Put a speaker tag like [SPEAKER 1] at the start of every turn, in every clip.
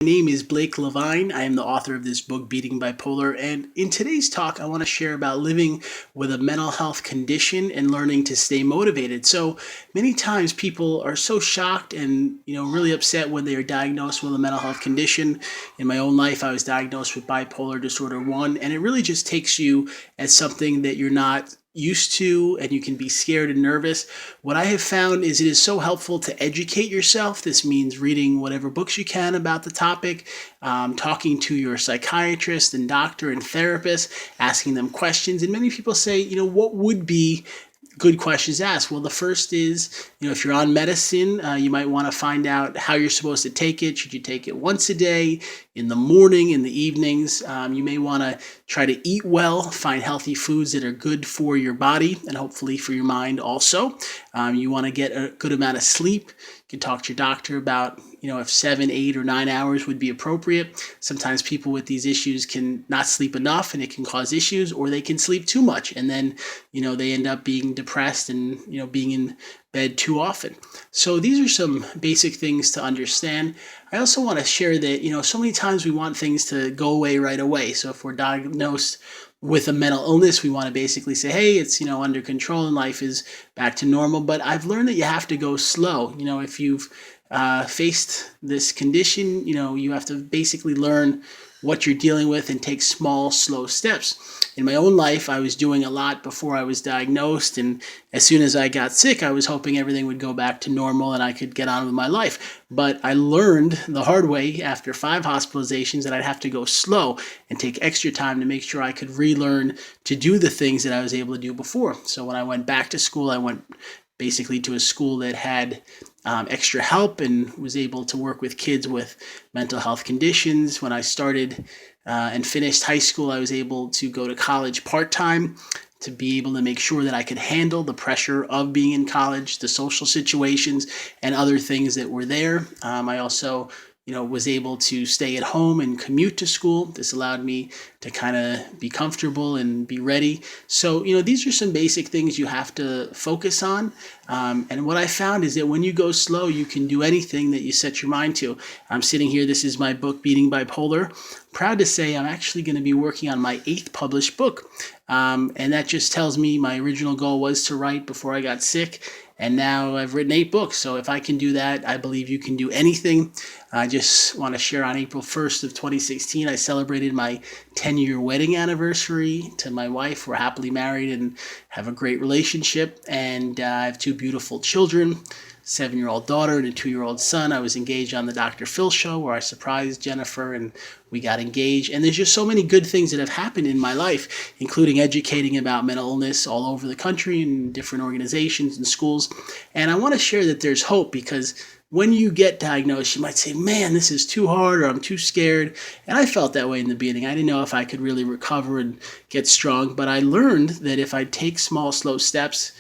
[SPEAKER 1] My name is Blake LeVine. I am the author of this book, Beating Bipolar. And in today's talk, I want to share about living with a mental health condition and learning to stay motivated. So many times people are so shocked and really upset when they are diagnosed with a mental health condition. In my own life, I was diagnosed with bipolar disorder 1, and it really just takes you as something that you're not used to, and you can be scared and nervous. What I have found is it is so helpful to educate yourself. This means reading whatever books you can about the topic, talking to your psychiatrist and doctor and therapist, asking them questions. And many people say, what would be good questions to ask? Well, the first is, if you're on medicine, you might want to find out how you're supposed to take it. Should you take it once a day, in the morning, in the evenings? You may want to try to eat well, find healthy foods that are good for your body and hopefully for your mind also. You want to get a good amount of sleep. You can talk to your doctor about, if 7, 8, or 9 hours would be appropriate. Sometimes people with these issues can not sleep enough and it can cause issues, or they can sleep too much and then, they end up being depressed and, being in bed too often. So these are some basic things to understand. I also want to share that, so many times we want things to go away right away. So if we're diagnosed with a mental illness, we want to basically say, hey, it's, under control and life is back to normal. But I've learned that you have to go slow. If you've faced this condition, you have to basically learn what you're dealing with and take small, slow steps. In my own life, I was doing a lot before I was diagnosed, and as soon as I got sick, I was hoping everything would go back to normal and I could get on with my life. But I learned the hard way after 5 hospitalizations that I'd have to go slow and take extra time to make sure I could relearn to do the things that I was able to do before. So when I went back to school, I went basically to a school that had extra help and was able to work with kids with mental health conditions. When I started and finished high school, I was able to go to college part-time to be able to make sure that I could handle the pressure of being in college, the social situations, and other things that were there. I also was able to stay at home and commute to school. This allowed me to kind of be comfortable and be ready. So, these are some basic things you have to focus on. And what I found is that when you go slow, you can do anything that you set your mind to. I'm sitting here. This is my book, Beating Bipolar. Proud to say I'm actually going to be working on my 8th published book. And that just tells me my original goal was to write before I got sick. And now I've written 8 books. So if I can do that, I believe you can do anything. I just want to share on April 1st of 2016, I celebrated my 10-year wedding anniversary to my wife. We're happily married and have a great relationship. And I have 2 beautiful children, 7-year-old daughter and a 2-year-old son. I was engaged on the Dr. Phil show where I surprised Jennifer and we got engaged. And there's just so many good things that have happened in my life, including educating about mental illness all over the country in different organizations and schools. And I want to share that there's hope, because when you get diagnosed, you might say, man, this is too hard, or I'm too scared. And I felt that way in the beginning. I didn't know if I could really recover and get strong. But I learned that if I take small, slow steps,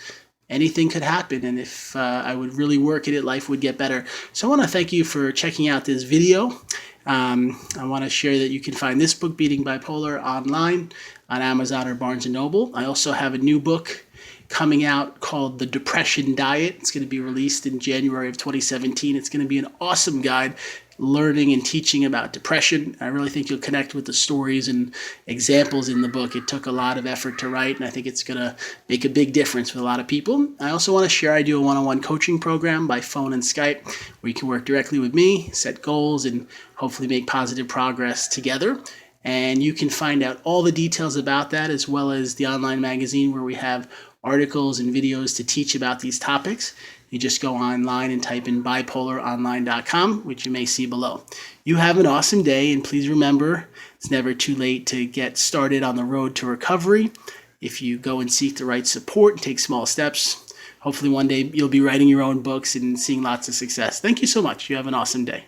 [SPEAKER 1] anything could happen. And if I would really work at it, life would get better. So I want to thank you for checking out this video. I want to share that you can find this book, Beating Bipolar, online on Amazon or Barnes & Noble. I also have a new book coming out called The Depression Diet. It's going to be released in January of 2017. It's going to be an awesome guide learning and teaching about depression. I really think you'll connect with the stories and examples in the book. It took a lot of effort to write, and I think it's going to make a big difference with a lot of people. I also want to share I do a one-on-one coaching program by phone and Skype where you can work directly with me, set goals, and hopefully make positive progress together. And you can find out all the details about that, as well as the online magazine where we have articles and videos to teach about these topics. You just go online and type in bipolaronline.com, which you may see below. You have an awesome day, and please remember, it's never too late to get started on the road to recovery. If you go and seek the right support and take small steps, hopefully one day you'll be writing your own books and seeing lots of success. Thank you so much. You have an awesome day.